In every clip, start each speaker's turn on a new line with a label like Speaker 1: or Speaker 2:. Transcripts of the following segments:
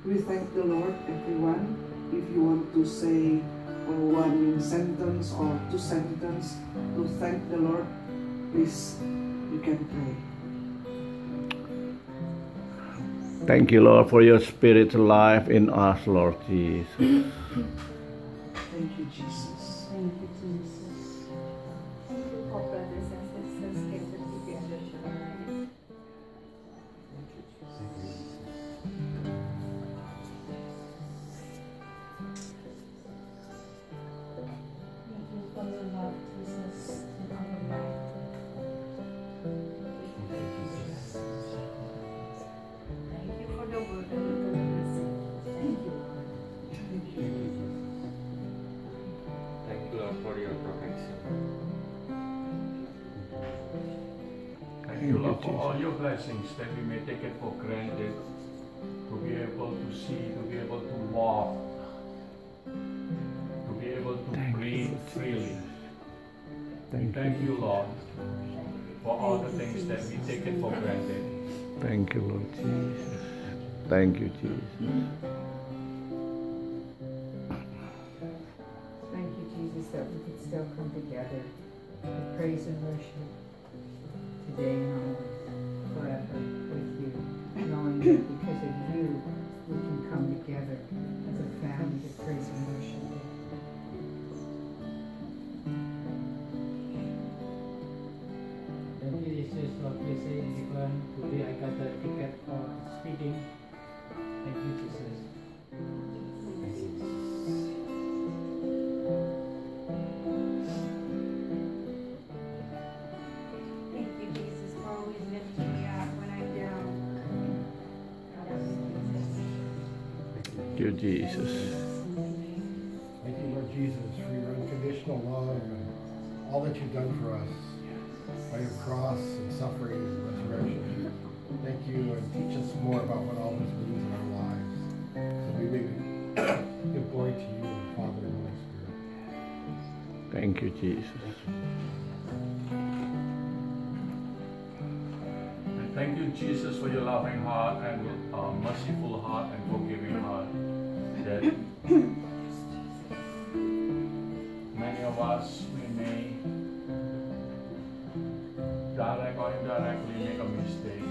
Speaker 1: We thank the Lord, everyone. If you want to say one sentence or two sentences to thank the Lord, please, you can pray.
Speaker 2: Thank you, Lord, for your spiritual life in us, Lord Jesus.
Speaker 1: Thank you, Jesus.
Speaker 3: Thank you, Jesus. Thank you for brothers and sisters gathered together tonight. Thank you for your love, Jesus, in our life. Thank you for the word that we're going to receive. Thank you.
Speaker 1: Thank you.
Speaker 4: Thank you, Lord, for your protection.
Speaker 5: Thank you, Lord, for all your blessings that we may take it for granted, to be able to see, to be able to walk, to be able to breathe freely. Thank you, Lord, for all the things that we take it for granted.
Speaker 2: Thank you, Lord Jesus. Thank you, Jesus.
Speaker 6: Thank you, Jesus, that we could still come together to praise and worship today and always, forever with you, knowing that because of you, we can come together as a family to praise and worship you.
Speaker 7: Thank you, Jesus, for blessing everyone. Today I got the ticket for speeding. Thank you, Jesus.
Speaker 3: Thank you, Jesus, for always lifting me up when I'm down.
Speaker 2: Thank you, Jesus.
Speaker 8: Thank you, Lord Jesus, for your unconditional love and all that you've done for us by your cross and suffering and resurrection. Thank you, and teach us more about what all this means in our lives, so we may give glory to you, Father and Holy Spirit.
Speaker 2: Thank you, Jesus.
Speaker 5: And thank you, Jesus, for your loving heart and merciful heart and forgiving heart. That many of us, we may direct or indirectly make a mistake.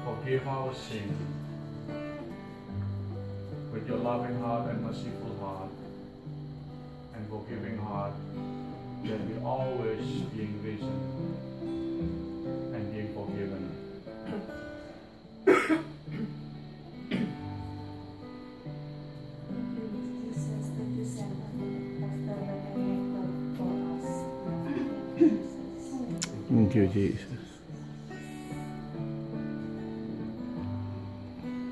Speaker 5: Forgive our sin with your loving heart and merciful heart and forgiving heart, that we always being risen and being forgiven.
Speaker 3: Jesus, that you sent after the for us.
Speaker 2: Thank you, Jesus.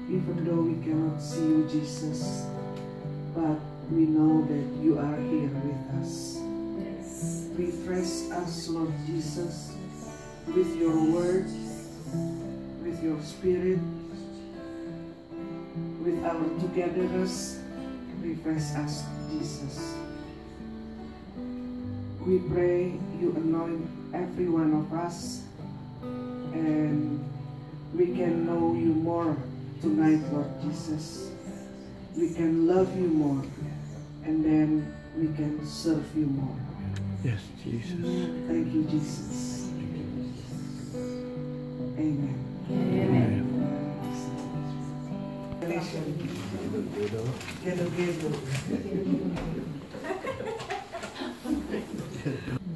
Speaker 1: Even though we cannot see you, Jesus, but we know that you are here with us.
Speaker 3: Yes.
Speaker 1: Refresh us, Lord Jesus, with your word, with your spirit, with our togetherness. Refresh us, Jesus. We pray you anoint every one of us, and we can know you more tonight, Lord Jesus, we can love you more, and then we can serve you more.
Speaker 2: Yes, Jesus.
Speaker 1: Thank you, Jesus. Amen.
Speaker 2: Amen.
Speaker 1: Gado-gado.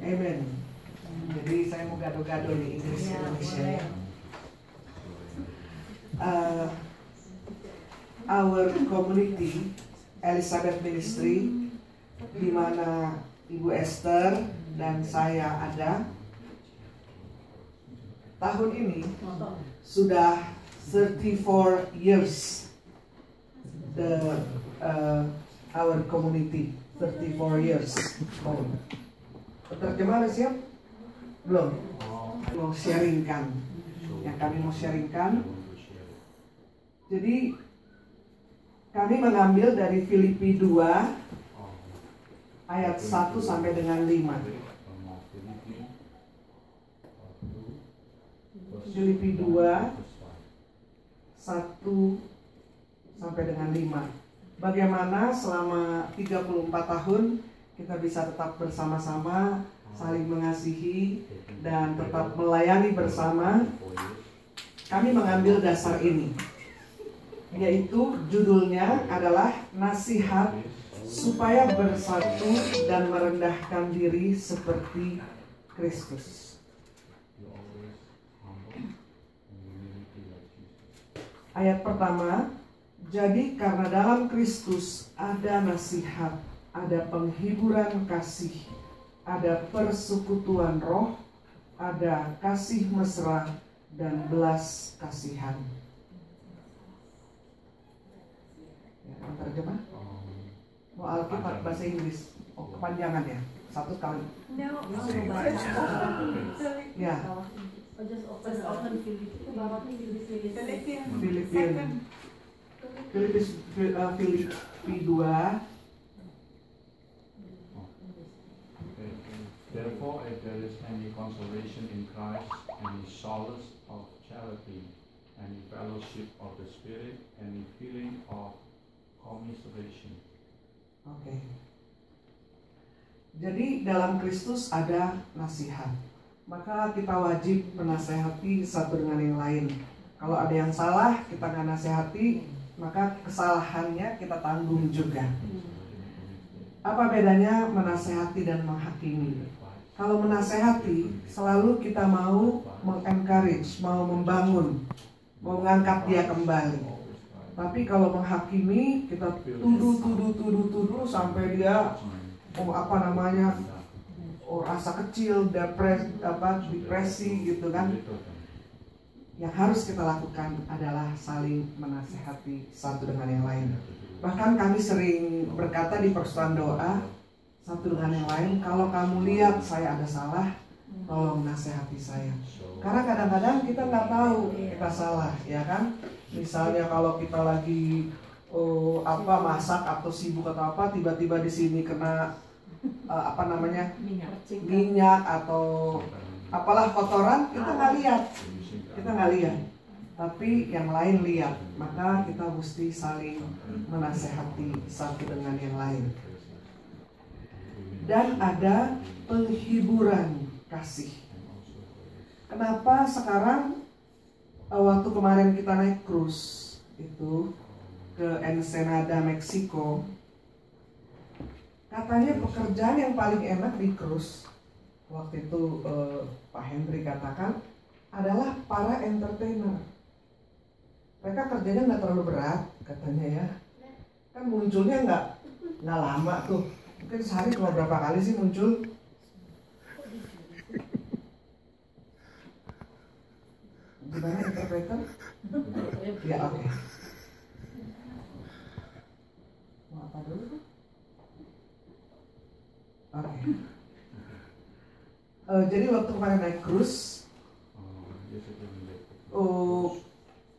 Speaker 1: Amen. Jadi saya mau gado-gado di Inggris Indonesia. Our community, Elizabeth Ministry, di mana Ibu Esther dan saya ada, tahun ini sudah 34 years our community, 34 years old. Terjemah udah siap? Belum? Mau sharingkan. Yang kami mau sharingkan. Jadi kami mengambil dari Filipi 2 ayat 1 sampai dengan 5. Filipi 2 1 sampai dengan 5. Bagaimana selama 34 tahun kita bisa tetap bersama-sama, saling mengasihi, dan tetap melayani bersama. Kami mengambil dasar ini, yaitu judulnya adalah nasihat supaya bersatu dan merendahkan diri seperti Kristus. Ayat pertama, jadi karena dalam Kristus ada nasihat, ada penghiburan kasih, ada persekutuan roh, ada kasih mesra dan belas kasihan. Ya, terjemah? Mau Alkitab bahasa Inggris? Oh, kepanjangan ya? Satu kali.
Speaker 3: No,
Speaker 1: Ya.
Speaker 3: just open
Speaker 1: Filipi 2.
Speaker 5: Therefore, if there is any consolation in Christ, any solace of charity, any fellowship of the Spirit, any feeling of commiseration.
Speaker 1: Oke. Jadi dalam Kristus ada nasihat. Maka kita wajib menasehati satu dengan yang lain. Kalau ada yang salah, kita nggak nasehati, maka kesalahannya kita tanggung juga. Apa bedanya menasehati dan menghakimi? Kalau menasehati, selalu kita mau mengencourage, mau membangun, mau mengangkat dia kembali. Tapi kalau menghakimi, kita tuduh sampai dia rasa kecil, depresi gitu kan. Yang harus kita lakukan adalah saling menasehati satu dengan yang lain. Bahkan kami sering berkata di persekutuan doa satu dengan yang lain, kalau kamu lihat saya ada salah, tolong nasihati saya. Karena kadang-kadang kita nggak tahu kita salah, ya kan? Misalnya kalau kita lagi masak atau sibuk atau apa, tiba-tiba di sini kena minyak atau apalah kotoran, kita nggak lihat, tapi yang lain lihat. Maka kita mesti saling menasehati satu dengan yang lain. Dan ada penghiburan kasih. Kenapa sekarang waktu kemarin kita naik cruise itu ke Ensenada, Meksiko, katanya pekerjaan yang paling enak di cruise waktu itu Pak Henry katakan adalah para entertainer. Mereka kerjanya nggak terlalu berat katanya ya. Kan munculnya nggak lama tuh. Mungkin sehari cuma berapa kali sih muncul? Gimana interpreter? Ya oke. Mau apa dulu? Oke. Jadi waktu kemarin naik cruise,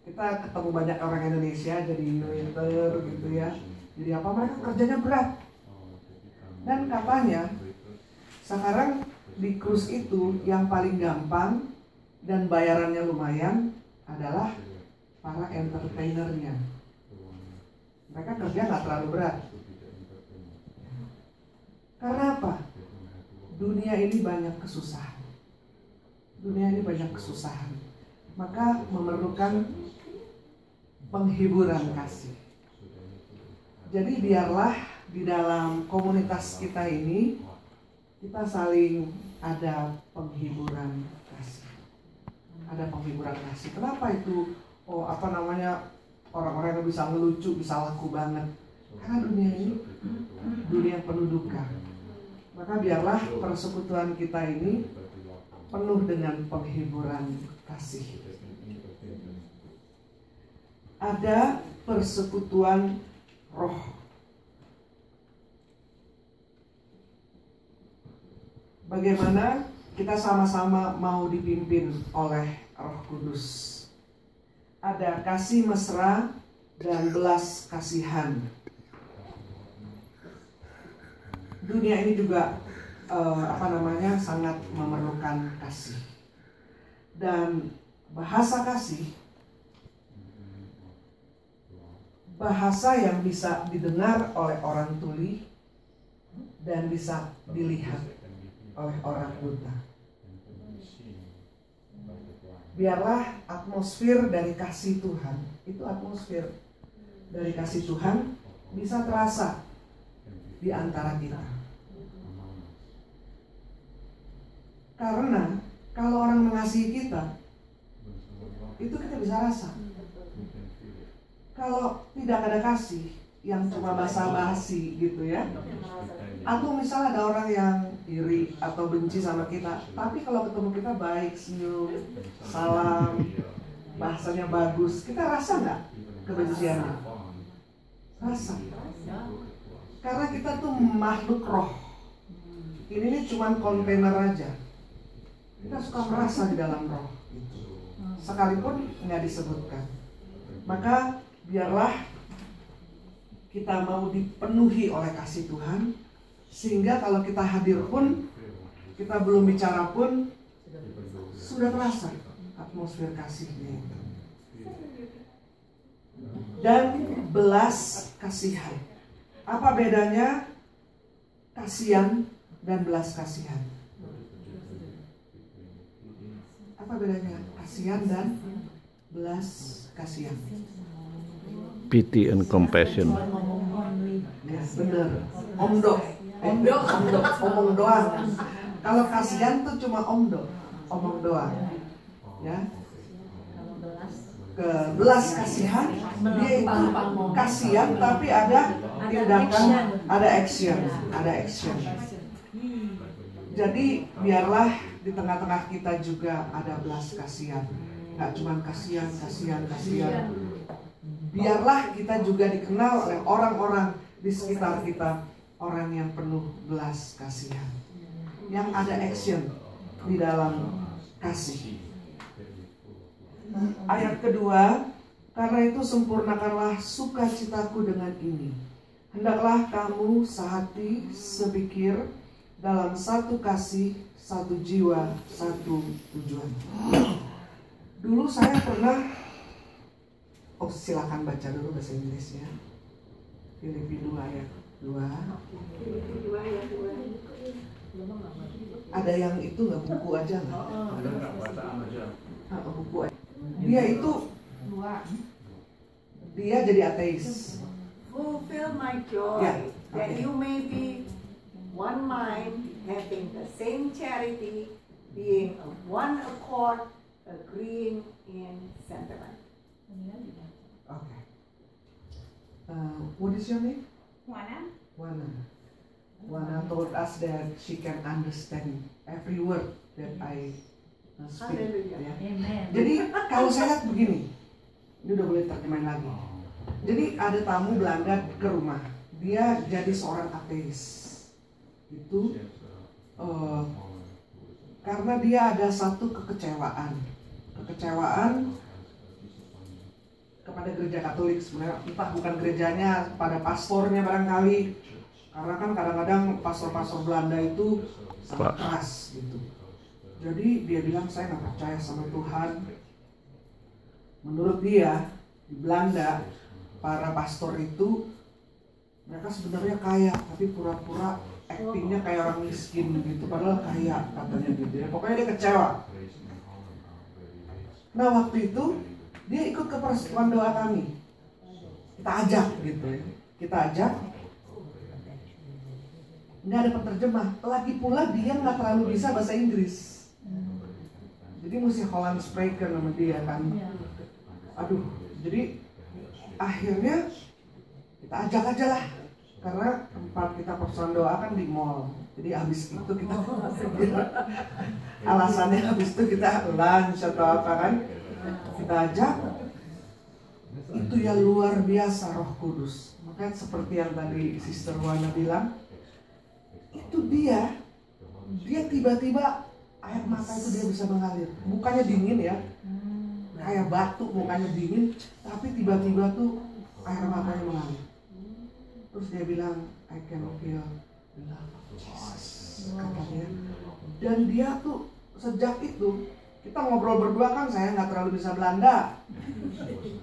Speaker 1: kita ketemu banyak orang Indonesia jadi waiter gitu ya. Jadi mereka kerjanya berat. Dan katanya sekarang di cruise itu yang paling gampang dan bayarannya lumayan adalah para entertainernya. Mereka kerja nggak terlalu berat. Karena apa? Dunia ini banyak kesusahan. Dunia ini banyak kesusahan. Maka memerlukan penghiburan kasih. Jadi biarlah di dalam komunitas kita ini kita saling ada penghiburan kasih. Ada penghiburan kasih. Kenapa itu? Orang-orang yang bisa ngelucu, bisa laku banget. Karena dunia ini dunia penuh duka. Maka biarlah persekutuan kita ini penuh dengan penghiburan kasih. Ada persekutuan roh. Bagaimana kita sama-sama mau dipimpin oleh Roh Kudus. Ada kasih mesra dan belas kasihan. Dunia ini juga sangat memerlukan kasih. Dan bahasa kasih, bahasa yang bisa didengar oleh orang tuli dan bisa dilihat oleh orang buta. Biarlah atmosfer dari kasih Tuhan, itu atmosfer dari kasih Tuhan bisa terasa di antara kita. Karena kalau orang mengasihi kita, itu kita bisa rasa. Kalau tidak ada kasih, yang cuma basa-basi gitu ya, atau misalnya ada orang yang iri atau benci sama kita, tapi kalau ketemu kita baik, senyum, salam, bahasanya bagus, kita rasa nggak kebenciannya? Rasa. Karena kita tuh makhluk roh. Ini cuma kontainer aja. Kita suka merasa di dalam roh, sekalipun nggak disebutkan. Maka biarlah kita mau dipenuhi oleh kasih Tuhan, sehingga kalau kita hadir pun, kita belum bicara pun, sudah terasa atmosfer kasihnya itu. Dan belas kasihan. Apa bedanya kasihan dan belas kasihan? Apa bedanya kasihan dan belas kasihan?
Speaker 2: Pity and compassion.
Speaker 1: Ya, bener. Omong doang. Kalau kasihan tuh cuma omong doang. Ya. Ke belas kasihan, dia itu kasihan tapi ada tindakan, ada action. Jadi biarlah di tengah-tengah kita juga ada belas kasihan. Nggak cuma kasihan. Biarlah kita juga dikenal oleh orang-orang di sekitar kita, orang yang penuh belas kasihan, yang ada action di dalam kasih. Ayat kedua, karena itu sempurnakanlah sukacitaku dengan ini. Hendaklah kamu sehati, sepikir, dalam satu kasih, satu jiwa, satu tujuan. Dulu saya pernah, silakan baca dulu bahasa Inggrisnya. Filipi 2 ayat 2. Ada yang itu nggak, buku aja nggak?
Speaker 5: Ada nggak bacaan aja?
Speaker 1: Buku aja. Dia jadi ateis.
Speaker 9: Fulfill my joy,
Speaker 1: Yeah,
Speaker 9: that
Speaker 1: okay.
Speaker 9: you may be one mind, having the same charity, being of one accord, agreeing in sentiment.
Speaker 1: Okay. What is your name?
Speaker 3: Wana?
Speaker 1: Wana told us that she can understand every word that I speak.
Speaker 9: Hallelujah.
Speaker 1: Ya.
Speaker 6: Amen.
Speaker 1: Jadi kalau saya lihat begini, ini udah boleh terjemahin lagi. Jadi ada tamu Belanda ke rumah, dia jadi seorang ateis. Itu karena dia ada satu kekecewaan kepada gereja Katolik sebenarnya, entah bukan gerejanya, pada pastornya barangkali, karena kan kadang-kadang pastor-pastor Belanda itu sangat keras gitu. Jadi dia bilang, saya nggak percaya sama Tuhan, menurut dia di Belanda para pastor itu mereka sebenarnya kaya tapi pura-pura actingnya kayak orang miskin gitu, padahal kaya katanya gitu ya. Pokoknya dia kecewa. Nah waktu itu dia ikut ke persekutuan doa kami. Kita ajak gitu ya. Kita ajak. Nggak ada penerjemah. Lagi pula dia nggak terlalu bisa bahasa Inggris. Jadi mesti Holland Spreker sama dia kan. Aduh, jadi akhirnya kita ajak aja lah. Karena tempat kita persekutuan doa kan di mall. Jadi habis itu kita alasannya habis itu kita lunch atau apa kan. Kita ajak. Itu ya luar biasa Roh Kudus. Makanya seperti yang tadi Sister Wana bilang, itu dia tiba-tiba air mata itu dia bisa mengalir. Mukanya dingin ya, kayak batu mukanya dingin, tapi tiba-tiba tuh air matanya mengalir. Terus dia bilang, I can feel the love of Jesus, katanya. Dan dia tuh sejak itu, kita ngobrol berdua kan, saya nggak terlalu bisa Belanda,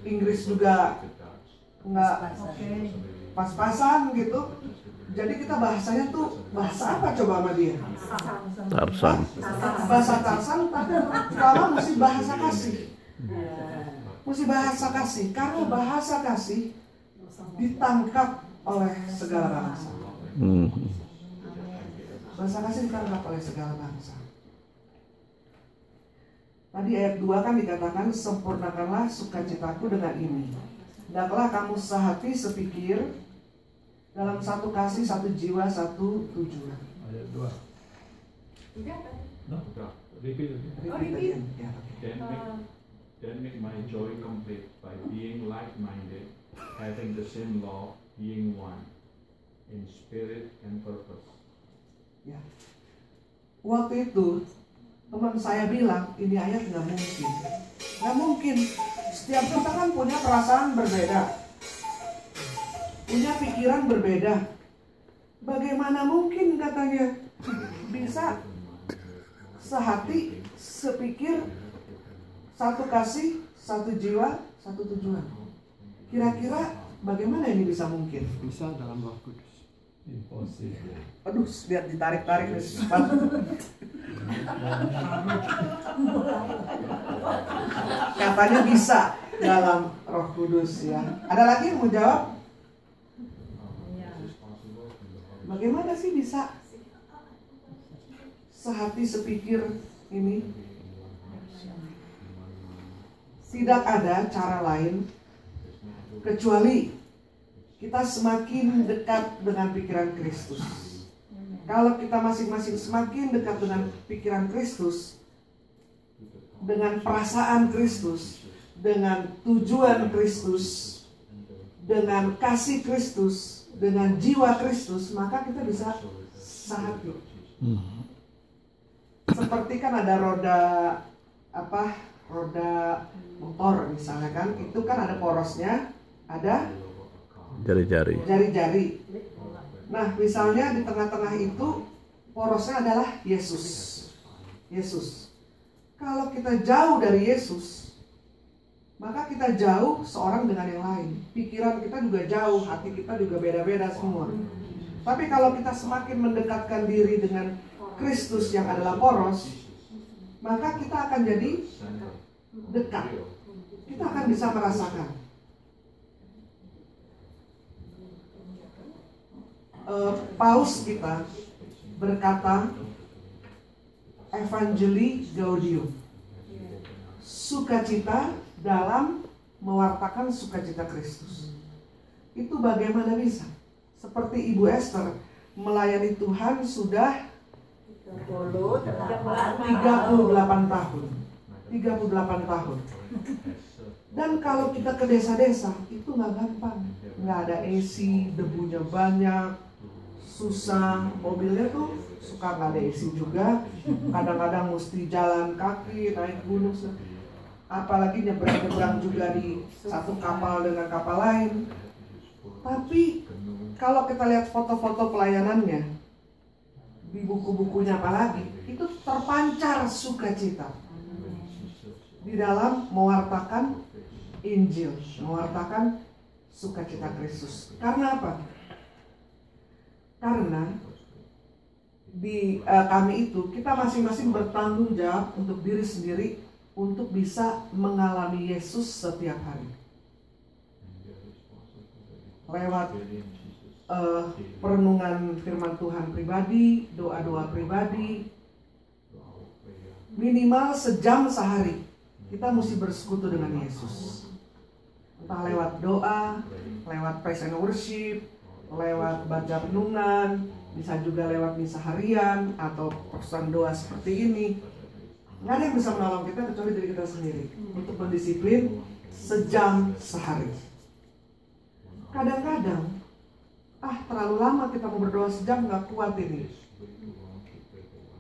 Speaker 1: Inggris juga nggak pas-pasan gitu. Jadi kita bahasanya tuh bahasa apa coba sama dia?
Speaker 2: Tarsan.
Speaker 1: Bahasa Tarsan, tapi pertama mesti bahasa kasih. Mesti bahasa kasih, karena bahasa kasih ditangkap oleh segala bangsa. Bahasa kasih ditangkap oleh segala bangsa. Tadi ayat 2 kan dikatakan, sempurnakanlah sukacitaku dengan ini. Hendaklah kamu sehati sepikir, dalam satu kasih, satu jiwa, satu tujuan.
Speaker 5: Ayat 2. No? Repeat again.
Speaker 1: Repeat. Ya.
Speaker 5: Then make my joy complete by being like-minded, having the same love, being one, in spirit and purpose.
Speaker 1: Ya. Waktu itu teman saya bilang ini ayat nggak mungkin. Nggak mungkin. Setiap kita kan punya perasaan berbeda, punya pikiran berbeda. Bagaimana mungkin katanya bisa sehati, sepikir, satu kasih, satu jiwa, satu tujuan. Kira-kira bagaimana ini bisa mungkin?
Speaker 8: Bisa dalam Roh Kudus.
Speaker 5: Impossible.
Speaker 1: Aduh, lihat ditarik-tarik nih sepatu. Katanya bisa dalam Roh Kudus ya. Ada lagi yang mau jawab? Bagaimana sih bisa sehati sepikir ini? Tidak ada cara lain kecuali kita semakin dekat dengan pikiran Kristus. Kalau kita masing-masing semakin dekat dengan pikiran Kristus, dengan perasaan Kristus, dengan tujuan Kristus, dengan kasih Kristus, dengan jiwa Kristus, maka kita bisa sehati. Seperti kan ada roda roda motor misalnya kan, itu kan ada porosnya, ada jari-jari. Nah, misalnya di tengah-tengah itu porosnya adalah Yesus. Kalau kita jauh dari Yesus, maka kita jauh seorang dengan yang lain. Pikiran kita juga jauh, hati kita juga beda-beda semua. Tapi kalau kita semakin mendekatkan diri dengan Kristus yang adalah poros, maka kita akan jadi dekat. Kita akan bisa merasakan. Paus kita berkata, Evangelii Gaudium, sukacita dalam mewartakan sukacita Kristus. Itu bagaimana bisa? Seperti Ibu Esther melayani Tuhan sudah 38 tahun. Dan kalau kita ke desa-desa itu nggak gampang, nggak ada AC, debunya banyak, susah, mobilnya tuh suka nggak ada AC juga, kadang-kadang mesti jalan kaki, naik gunung, apalagi nyebrang-nyebrang juga di satu kapal dengan kapal lain. Tapi kalau kita lihat foto-foto pelayanannya di buku-bukunya apalagi, itu terpancar sukacita di dalam mewartakan Injil, mewartakan sukacita Kristus. Karena apa? Karena di kami itu kita masing-masing bertanggung jawab untuk diri sendiri untuk bisa mengalami Yesus setiap hari. Lewat perenungan firman Tuhan pribadi, doa-doa pribadi, minimal sejam sehari kita mesti bersekutu dengan Yesus. Entah lewat doa, lewat praise and worship, lewat baca renungan, bisa juga lewat misa harian atau pesan doa seperti ini. Nggak ada yang bisa menolong kita kecuali diri kita sendiri untuk mendisiplin sejam sehari. Kadang-kadang terlalu lama kita mau berdoa sejam, nggak kuat ini.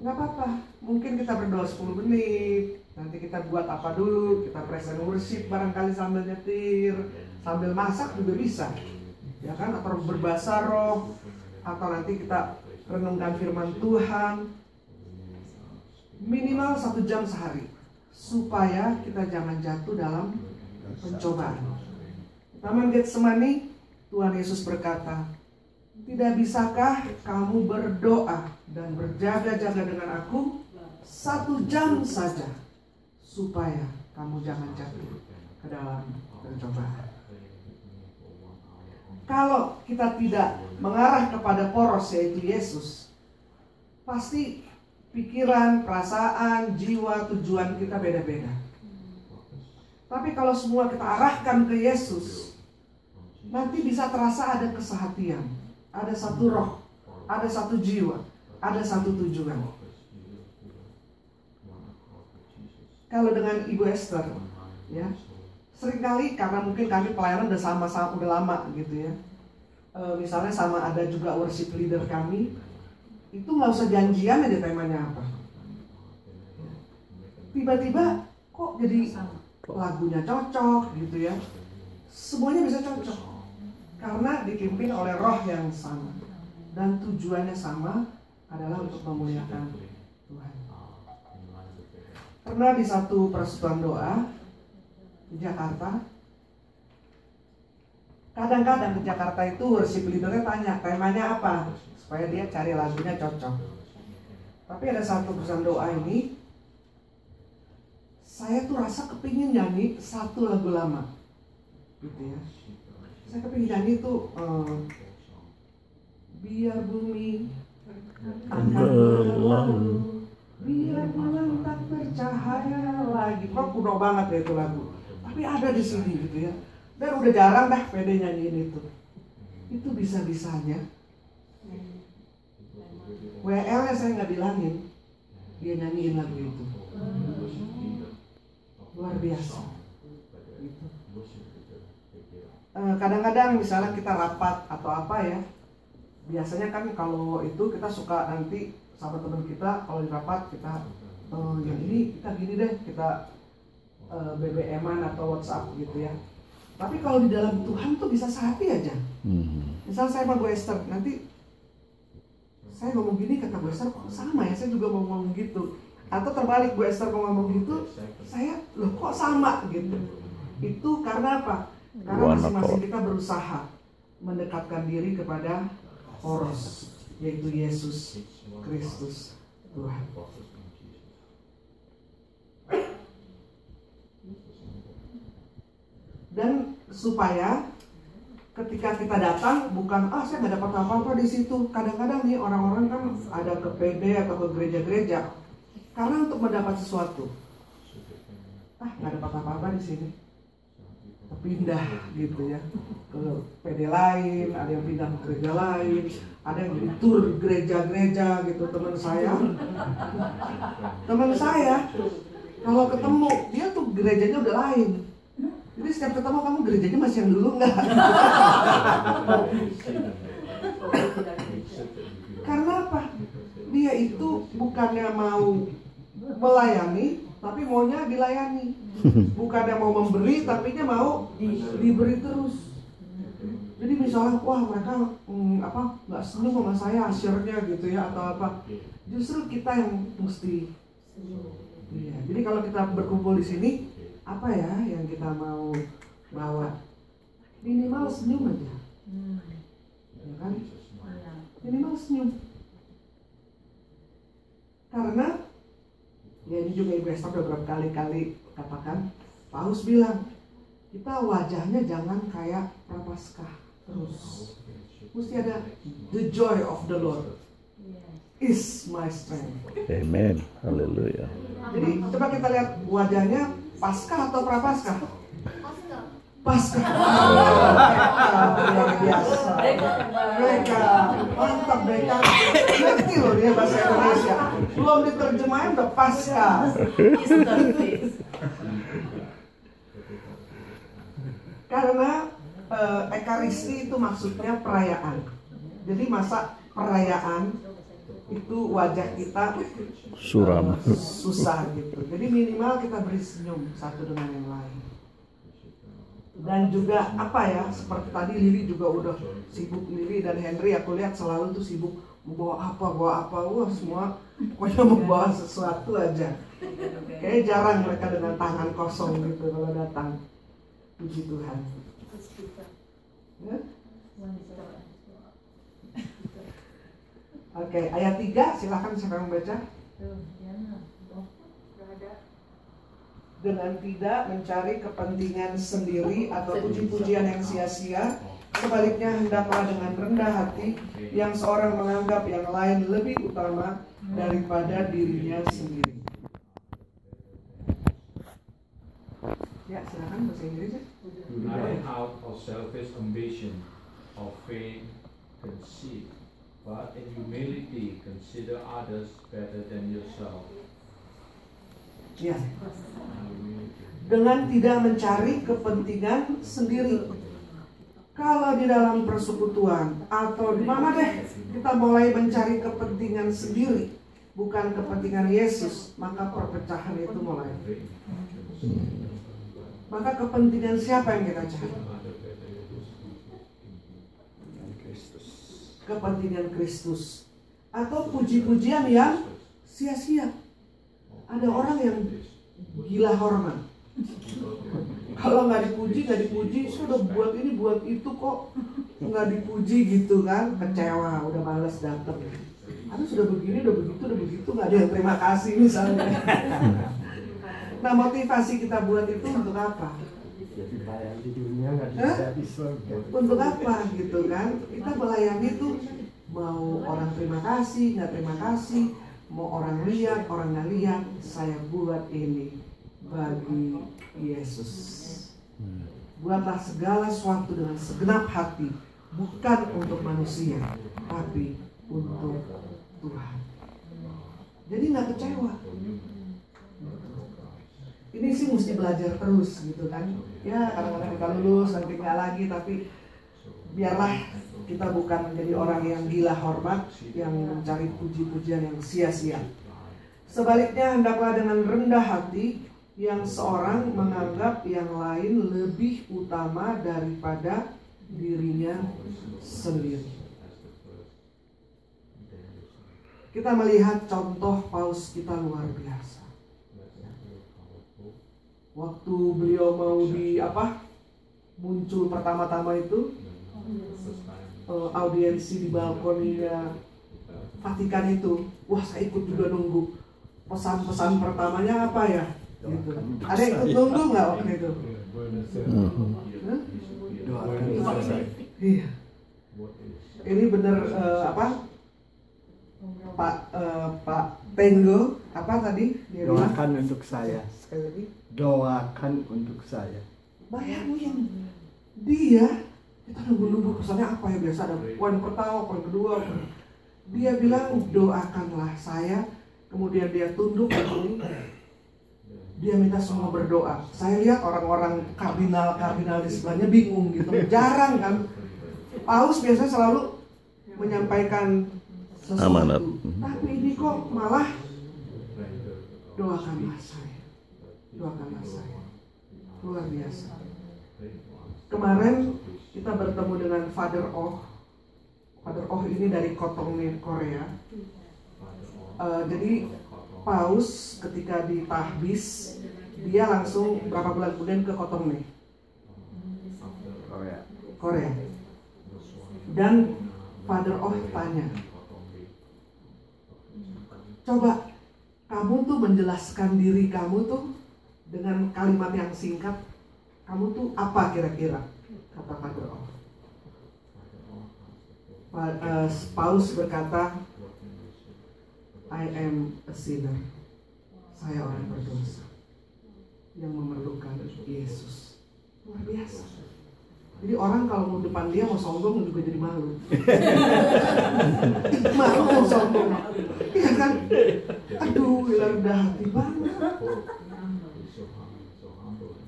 Speaker 1: Nggak apa-apa, mungkin kita berdoa 10 menit, nanti kita buat apa dulu, kita praise and worship barangkali sambil nyetir, sambil masak juga bisa, ya kan? Atau berbahasa roh, atau nanti kita renungkan firman Tuhan. Minimal 1 jam sehari, supaya kita jangan jatuh dalam pencobaan. Taman Getsemani, Tuhan Yesus berkata, tidak bisakah kamu berdoa dan berjaga-jaga dengan aku 1 jam saja, supaya kamu jangan jatuh ke dalam pencobaan. Kalau kita tidak mengarah kepada poros yaitu Yesus, pasti pikiran, perasaan, jiwa, tujuan kita beda-beda. Tapi kalau semua kita arahkan ke Yesus, nanti bisa terasa ada kesehatian, ada satu roh, ada satu jiwa, ada satu tujuan. Kalau dengan Ibu Esther, ya, seringkali karena mungkin kami pelayanan udah sama-sama udah lama gitu ya. Misalnya sama ada juga worship leader kami, itu nggak usah janjian aja temanya apa. Tiba-tiba kok jadi lagunya cocok gitu ya. Semuanya bisa cocok karena dipimpin oleh roh yang sama dan tujuannya sama, adalah untuk memuliakan Tuhan. Pernah di satu persekutuan doa di Jakarta, kadang-kadang di Jakarta itu worship leadernya tanya temanya apa supaya dia cari lagunya cocok. Tapi ada satu persekutuan doa ini, saya tuh rasa kepingin nyanyi satu lagu lama gitu ya. Saya kepingin nyanyi tuh biar bumi akan berlalu, biar bulan tak bercahaya lagi. Kok kuno banget ya itu lagu, tapi ada di sini gitu ya. Dan udah jarang dah pede nyanyiin itu. Itu bisa-bisanya WL-nya saya nggak bilangin, dia nyanyiin lagu itu. Luar biasa gitu. Kadang-kadang misalnya kita rapat atau apa ya, biasanya kan kalau itu kita suka nanti sama teman kita kalau di rapat kita yang ini kita gini deh, kita BBM-an atau WhatsApp gitu ya. Tapi kalau di dalam Tuhan tuh bisa sehati aja. Misal saya sama Bu Esther, nanti saya ngomong gini, kata Bu Esther kok sama ya, saya juga mau ngomong gitu. Atau terbalik, Bu Esther mau ngomong gitu, saya loh kok sama gitu. Itu karena apa? Karena masing-masing kita berusaha mendekatkan diri kepada poros, yaitu Yesus Kristus Tuhan. Dan supaya ketika kita datang bukan saya nggak dapat apa-apa di situ. Kadang-kadang nih orang-orang kan ada ke PD atau ke gereja-gereja karena untuk mendapat sesuatu. Nggak dapat apa-apa di sini. Pindah gitu ya ke PD lain, ada yang pindah ke gereja lain, ada yang jadi tur gereja-gereja gitu. Teman saya kalau ketemu dia tuh gerejanya udah lain. Jadi setiap ketemu, kamu gerejanya masih yang dulu nggak? Karena apa? Dia itu bukannya mau melayani, tapi maunya dilayani. Bukannya mau memberi, tapi dia mau diberi terus. Jadi misalnya, wah mereka nggak seneng sama saya asyirnya gitu ya atau apa. Justru kita yang mesti. Iya. Jadi kalau kita berkumpul di sini, apa ya yang kita mau bawa. Minimal senyum aja, ya kan? Minimal senyum. Karena ya ini juga Ibu Esther udah beberapa kali katakan, Paus bilang kita wajahnya jangan kayak Prapaskah terus. Mesti ada the joy of the Lord is my strength.
Speaker 2: Amen. Haleluya.
Speaker 1: Jadi coba kita lihat wajahnya Paskah atau Prapaskah? Paskah. Luar biasa. Mereka mantap mereka. Ngerti loh dia bahasa Indonesia. Belum diterjemahin udah Paskah. Karena Ekaristi itu maksudnya perayaan. Jadi masa perayaan itu wajah kita
Speaker 2: Suram.
Speaker 1: susah gitu. Jadi minimal kita beri senyum satu dengan yang lain. Dan juga apa ya, seperti tadi Lili juga udah sibuk, Lili dan Henry aku lihat selalu tuh sibuk membawa apa, wah semua pokoknya membawa sesuatu aja. Kayaknya jarang mereka dengan tangan kosong gitu kalau datang. Puji Tuhan. Ya? Oke, ayat 3 silakan siapa yang membaca. Dengan tidak mencari kepentingan sendiri atau puji-pujian yang sia-sia, sebaliknya hendaklah dengan rendah hati yang seorang menganggap yang lain lebih utama daripada dirinya sendiri. Ya, silakan bahasa Inggris ya.
Speaker 10: Do nothing out of selfish ambition or vain conceit, but in humility consider others better than yourself.
Speaker 1: Ya. Dengan tidak mencari kepentingan sendiri. Kalau di dalam persekutuan atau di mana deh kita mulai mencari kepentingan sendiri, bukan kepentingan Yesus, maka perpecahan itu mulai. Maka kepentingan siapa yang kita cari? Kepentingan Kristus. Atau puji-pujian yang sia-sia. Ada orang yang gila hormat. Kalau nggak dipuji, sudah buat ini buat itu kok nggak dipuji gitu kan, kecewa, udah males datang. Aduh sudah begini, udah begitu, nggak ada yang terima kasih misalnya. Nah motivasi kita buat itu untuk apa? Untuk apa gitu kan? Kita melayani itu mau orang terima kasih, nggak terima kasih, mau orang lihat, orang nggak lihat, saya buat ini bagi Yesus. Buatlah segala sesuatu dengan segenap hati, bukan untuk manusia, tapi untuk Tuhan. Jadi nggak kecewa. Ini sih mesti belajar terus gitu kan. Ya kadang-kadang kita lulus nanti nggak lagi, tapi biarlah kita bukan menjadi orang yang gila hormat, yang mencari puji-pujian yang sia-sia. Sebaliknya hendaklah dengan rendah hati yang seorang menganggap yang lain lebih utama daripada dirinya sendiri. Kita melihat contoh Paus kita luar biasa. Waktu beliau mau muncul pertama-tama itu audiensi di balkonnya Vatikan itu, wah saya ikut juga nunggu. Pesan-pesan pertamanya apa ya? Gitu. Ada yang ikut nunggu nggak waktu itu? Iya. Ini bener Pak Tenggo apa tadi? Dia
Speaker 11: doakan
Speaker 1: bilang,
Speaker 11: untuk saya.
Speaker 1: sekali lagi.
Speaker 11: Doakan untuk saya.
Speaker 1: Bayangin dia, kita nunggu-nunggu pesannya apa ya, biasa ada poin pertama, poin kedua. Dia bilang doakanlah saya, kemudian dia tunduk begini. Dia minta semua berdoa. Saya lihat orang-orang kardinal di sebelahnya bingung gitu. Jarang kan. Paus biasanya selalu menyampaikan sesuatu.
Speaker 2: Amanat.
Speaker 1: Tapi ini kok malah doakanlah saya. Doakanlah saya. Luar biasa. Kemarin kita bertemu dengan Father Oh. Father Oh ini dari Kotongne, Korea. Jadi Paus ketika ditahbis, dia langsung berapa bulan kemudian ke Kotongne. Korea. Dan Father Oh tanya, coba kamu tuh menjelaskan diri kamu tuh dengan kalimat yang singkat, kamu tuh apa kira-kira? Kata Father Oh. Paus berkata, I am a sinner. Saya orang berdosa yang memerlukan Yesus. Luar biasa. Jadi orang kalau mau depan dia mau sombong juga jadi malu. Malu mau sombong. Iya kan? Aduh, rendah hati banget.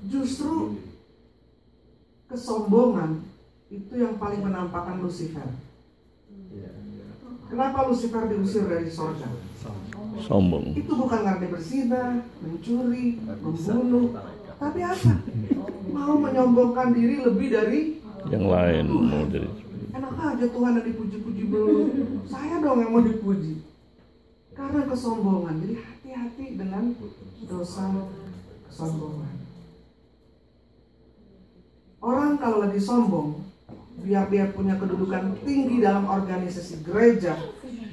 Speaker 1: Justru kesombongan itu yang paling menampakkan Lucifer. Kenapa Lucifer diusir dari surga?
Speaker 2: Sombong.
Speaker 1: Itu bukan karena dia berzina, mencuri, membunuh, tapi apa? Mau menyombongkan diri lebih dari
Speaker 2: yang lain. Mau jadi
Speaker 1: enak aja Tuhan yang dipuji-puji belum. Saya dong yang mau dipuji. Karena kesombongan. Jadi hati-hati dengan dosa kesombongan. Orang kalau lagi sombong, biar dia punya kedudukan tinggi dalam organisasi gereja,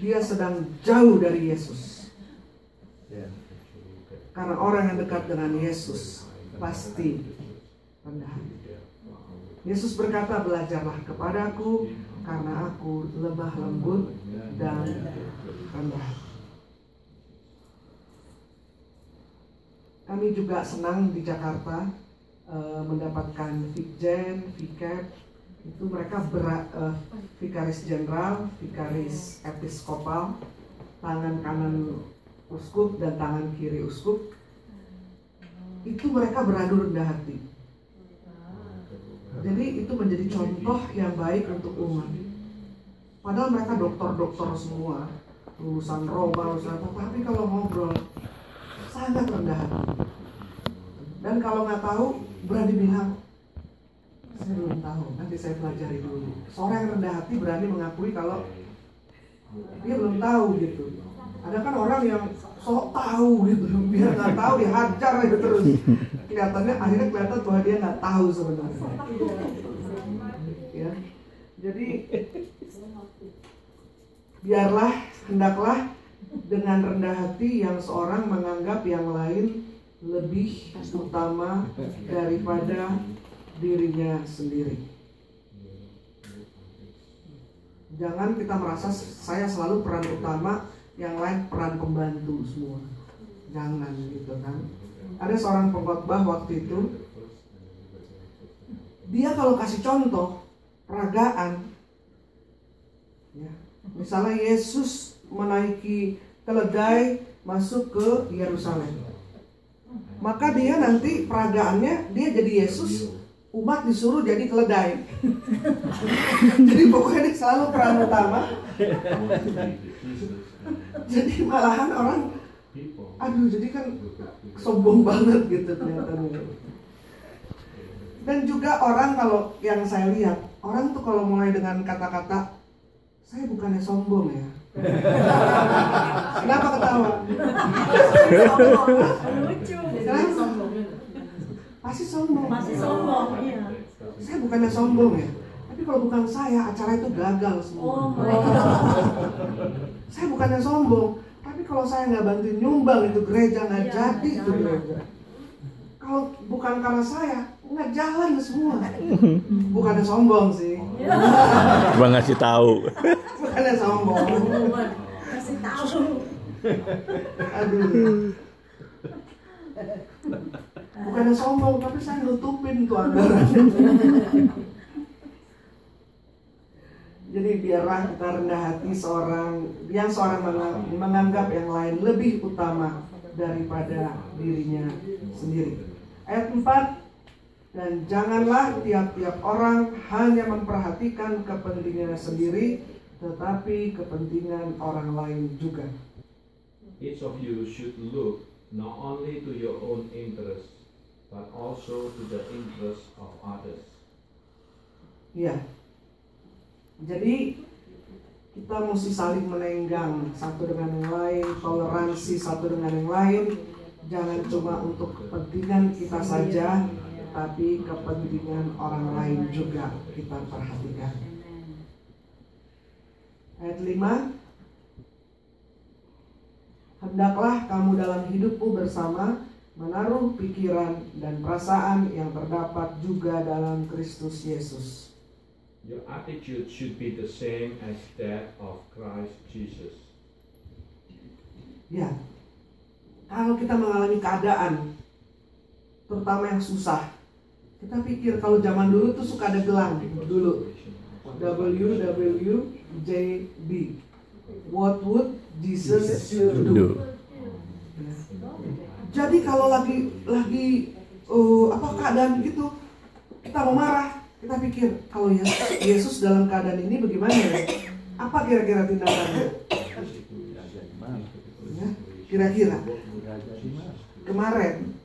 Speaker 1: dia sedang jauh dari Yesus. Karena orang yang dekat dengan Yesus pasti rendah hati. Yesus berkata, belajarlah kepadaku karena aku lemah lembut dan rendah hati. Kami juga senang di Jakarta mendapatkan Vikjen, Vikep. Itu mereka Vikaris Jenderal, Vikaris Episkopal, tangan kanan uskup dan tangan kiri uskup. Itu mereka beradu rendah hati. Jadi itu menjadi contoh yang baik untuk umat. Padahal mereka dokter-dokter semua, lulusan Roma, lulusan apa, tapi kalau ngobrol sangat rendah hati. Dan kalau nggak tahu berani bilang, saya belum tahu, nanti saya pelajari dulu. Seorang yang rendah hati berani mengakui kalau dia belum tahu gitu. Ada kan orang yang sok tahu gitu, biar nggak tahu dihajar gitu terus. Kelihatannya akhirnya kelihatan bahwa dia nggak tahu sebenarnya. Ya, jadi biarlah, hendaklah dengan rendah hati yang seorang menganggap yang lain lebih utama daripada dirinya sendiri. Jangan kita merasa saya selalu peran utama, yang lain peran pembantu semua. Jangan gitu kan. Ada seorang pengkhotbah waktu itu, dia kalau kasih contoh peragaan, ya, misalnya Yesus menaiki keledai masuk ke Yerusalem, maka dia nanti peragaannya dia jadi Yesus, umat disuruh jadi keledai. Jadi pokoknya dia selalu peran utama. Jadi malahan orang, aduh, jadi kan sombong banget gitu kelihatannya. Dan juga orang kalau yang saya lihat, orang tuh kalau mulai dengan kata-kata, saya bukannya sombong ya. Kenapa ketawa?
Speaker 3: Lucu.
Speaker 1: Pasti sombong.
Speaker 3: Pasti sombong, iya.
Speaker 1: Saya bukannya sombong ya, tapi kalau bukan saya, acara itu gagal semua. Saya bukannya sombong, tapi kalau saya nggak bantuin nyumbang itu gereja nggak jadi itu gereja. Kalau bukan karena saya, nggak jalan semua. Bukannya sombong sih.
Speaker 2: Cuma ngasih tahu.
Speaker 1: Bukannya sombong.
Speaker 3: Kasih tahu.
Speaker 1: Aduh. Bukannya sombong, tapi saya nutupin tuh anggaran. Jadi biarlah kita rendah hati seorang menganggap yang lain lebih utama daripada dirinya sendiri. Ayat 4, dan janganlah tiap-tiap orang hanya memperhatikan kepentingannya sendiri, tetapi kepentingan orang lain juga.
Speaker 10: Each of you should look not only to your own interest, but also to the interest of others.
Speaker 1: Ya, jadi kita mesti saling menenggang satu dengan yang lain, toleransi satu dengan yang lain. Jangan cuma untuk kepentingan kita saja, tapi kepentingan orang lain juga kita perhatikan. Ayat 5, hendaklah kamu dalam hidupmu bersama menaruh pikiran dan perasaan yang terdapat juga dalam Kristus Yesus.
Speaker 10: Your attitude should be the same as that of Christ Jesus.
Speaker 1: Ya, kalau kita mengalami keadaan, terutama yang susah, kita pikir kalau zaman dulu tuh suka ada gelang dulu, WWJD, What would Jesus do? Jadi kalau lagi keadaan gitu, kita mau marah, kita pikir kalau Yesus dalam keadaan ini bagaimana ya? Apa kira-kira tindakannya? Ya, kira-kira kemarin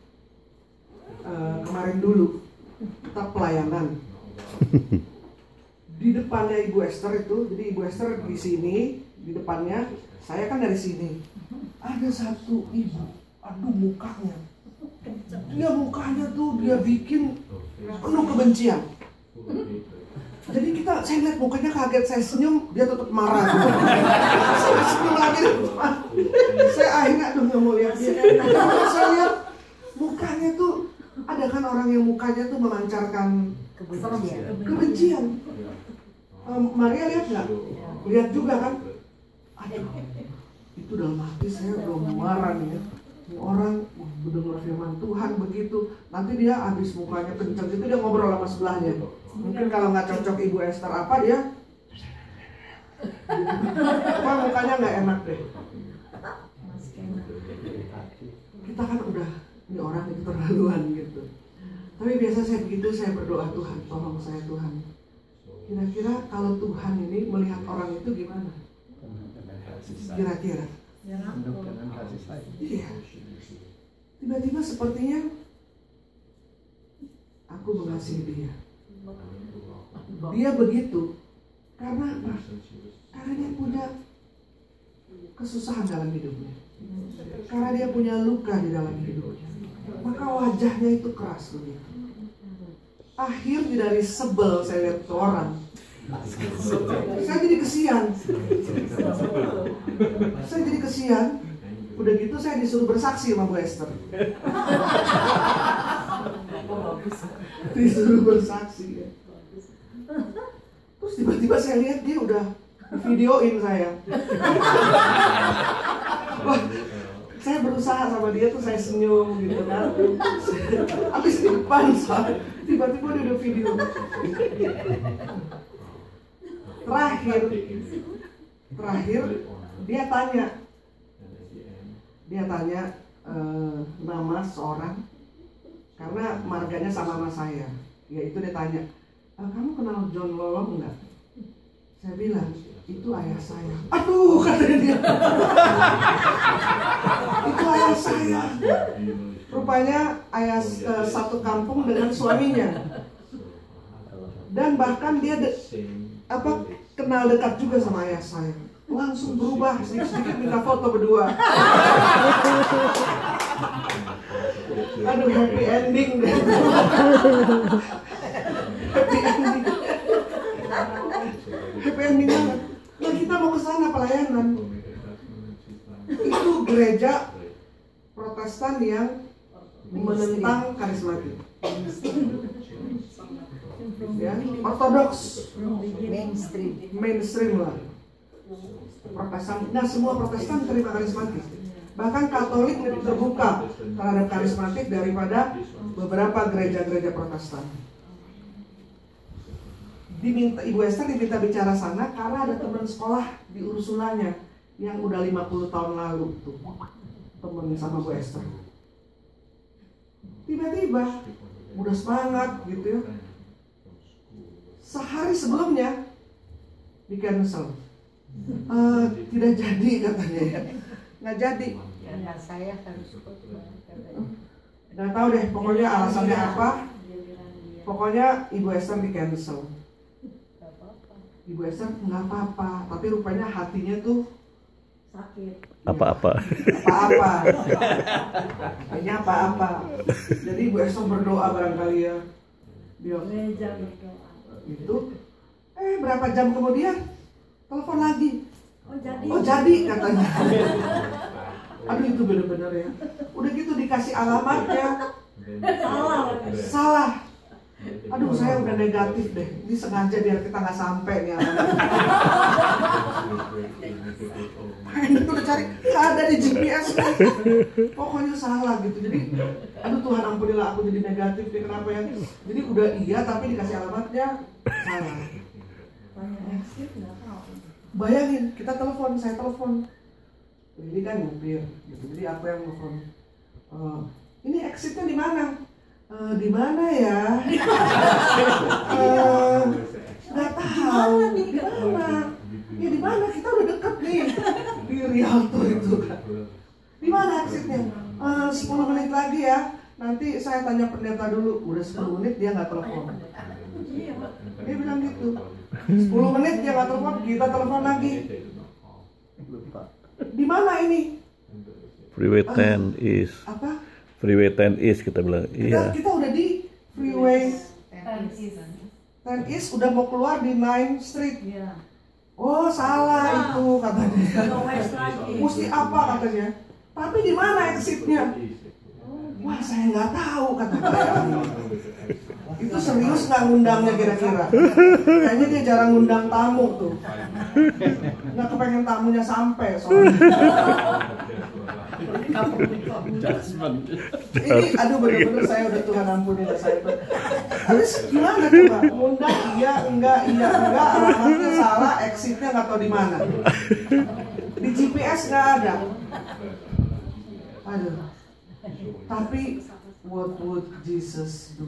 Speaker 1: dulu kita pelayanan di depannya Ibu Esther itu, jadi Ibu Esther di sini, di depannya, saya kan dari sini. Ada satu ibu, aduh mukanya dia bikin penuh kebencian. Jadi saya lihat mukanya kaget, saya senyum, dia tetap marah. Saya senyum lagi, saya akhirnya nggak mau lihat dia. Saya lihat mukanya tuh, ada kan orang yang mukanya tuh memancarkan kebencian. Maria lihat nggak? Lihat juga kan? Aduh, itu dalam hati saya udah marah nih ya. Ini orang mendengar firman Tuhan begitu, nanti dia habis mukanya kenceng gitu, dia ngobrol sama sebelahnya. Mungkin kalau nggak cocok Ibu Esther apa dia, apa mukanya nggak enak deh. Kita kan udah, ini orang itu terlaluan gitu. Tapi biasa saya begitu, saya berdoa, Tuhan tolong saya Tuhan. Kira-kira kalau Tuhan ini melihat orang itu gimana? Kira-kira. Iya. Tiba-tiba sepertinya aku mengasihi dia. Dia begitu karena apa? Karena dia punya kesusahan dalam hidupnya. Karena dia punya luka di dalam hidupnya. Maka wajahnya itu keras begitu. Akhirnya dari sebel saya lihat ke orang, saya jadi kesian. Udah gitu saya disuruh bersaksi sama Bu Esther. Disuruh bersaksi ya. Terus tiba-tiba saya lihat dia udah videoin saya. Wah, saya berusaha sama dia tuh, saya senyum gitu kan. Habis di depan tiba-tiba dia udah video. Terakhir dia tanya nama seorang, karena marganya sama saya. Yaitu dia tanya, kamu kenal John Lolong enggak? Saya bilang, itu ayah saya. Aduh, katanya dia. Itu ayah saya. Rupanya ayah satu kampung dengan suaminya. Dan bahkan dia kenal dekat juga sama ayah saya. Langsung berubah, sedikit minta foto berdua. Aduh, happy ending deh. Happy ending banget. Nah, kita mau ke sana pelayanan. Itu gereja Protestan yang menentang karismatik. Ya, ortodoks, mainstream lah. Protestan, nah semua Protestan terima karismatik. Bahkan Katolik lebih terbuka terhadap karismatik daripada beberapa gereja-gereja Protestan. Ibu Esther diminta bicara sana karena ada teman sekolah di Ursulanya yang udah 50 tahun lalu tuh temen sama Bu Esther. Tiba-tiba udah semangat gitu ya. Sehari sebelumnya di cancel. Tidak jadi katanya ya. Nggak jadi.
Speaker 6: Ya, saya harus
Speaker 1: Nggak tahu deh, pokoknya alasannya apa. Pokoknya Ibu Esther di cancel. Ibu Esther nggak apa-apa, tapi rupanya hatinya tuh
Speaker 9: sakit.
Speaker 2: Apa-apa.
Speaker 1: Apa-apa. Hanya apa-apa. Jadi Bu Esther berdoa barangkali ya. Dia
Speaker 9: Meja berdoa.
Speaker 1: itu berapa jam kemudian telepon lagi.
Speaker 9: Oh
Speaker 1: jadi katanya. Aduh itu benar-benar ya. Udah gitu dikasih alamatnya. Salah. Aduh saya udah negatif deh. Ini sengaja biar kita nggak sampai nih alamatnya. Itu udah cari, nggak ada di GPS nih. Pokoknya salah gitu. Jadi, aduh Tuhan ampunilah aku jadi negatif deh, kenapa ya? Jadi udah iya tapi dikasih alamatnya salah. Bayangin, kita telepon, saya telepon. Ini kan nyupir, gitu. Jadi aku yang telepon. Ini exitnya di mana? Di mana ya? Nggak tahu. Di mana? Ya di mana? Kita udah deket nih di Rialto itu kan. Di mana exitnya? 10 menit lagi ya. Nanti saya tanya pendeta dulu. Udah 10 menit dia nggak telepon. Dia bilang gitu. 10 menit dia nggak telepon, kita telepon lagi. Di mana ini?
Speaker 2: Freeway 10 East.
Speaker 1: Apa?
Speaker 2: Freeway 10 East kita bilang. Iya.
Speaker 1: Kita udah di Freeway 10 East, udah mau keluar di 9th Street. Oh salah itu katanya. Mesti apa katanya? Tapi di mana exitnya? Wah saya nggak tahu katanya. Itu serius nggak ngundangnya kira-kira? Kayaknya dia jarang ngundang tamu tuh. Nggak kepengen tamunya sampai soalnya. Ini aduh bener-bener saya udah Tuhan ampuni lah saya. Terus gimana coba? Ngundang iya enggak alamatnya salah, exitnya nggak tahu di mana. Di GPS nggak ada. Aduh. Tapi what would Jesus do?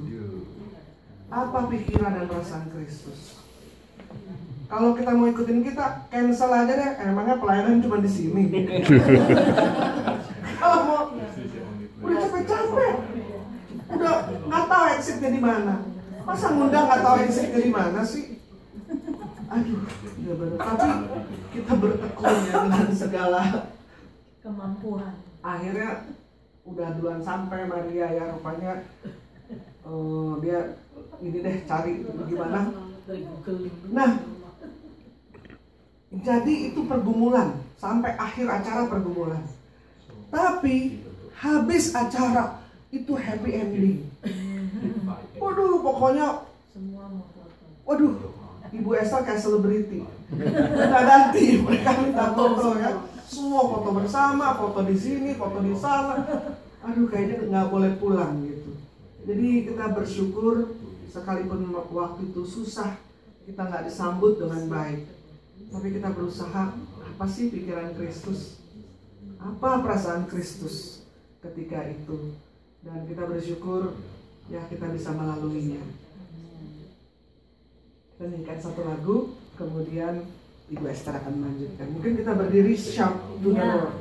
Speaker 1: Apa pikiran dan perasaan Kristus? Kalau kita mau ikutin kita cancel aja deh. Emangnya pelayanan cuma di sini. Kalau mau udah capek-capek, udah nggak tahu exitnya di mana. Masa ngundang nggak tahu exitnya di mana sih? Aduh, ya benar. Tapi kita bertekun ya dengan segala
Speaker 9: kemampuan.
Speaker 1: Akhirnya udah duluan sampai Maria ya rupanya dia ini deh cari gimana. Nah, jadi itu pergumulan sampai akhir acara pergumulan. Tapi habis acara itu happy ending. Waduh, pokoknya waduh, Ibu Esther kayak selebriti. Nggak ganti, mereka minta foto ya. Semua foto bersama, foto di sini, foto di sana. Aduh, kayaknya nggak boleh pulang gitu. Jadi kita bersyukur sekalipun waktu itu susah, kita nggak disambut dengan baik. Tapi kita berusaha, apa sih pikiran Kristus? Apa perasaan Kristus ketika itu? Dan kita bersyukur ya kita bisa melaluinya. Kita nyanyikan satu lagu, kemudian Ibu Esther akan melanjutkan. Mungkin kita berdiri, shout to the Lord.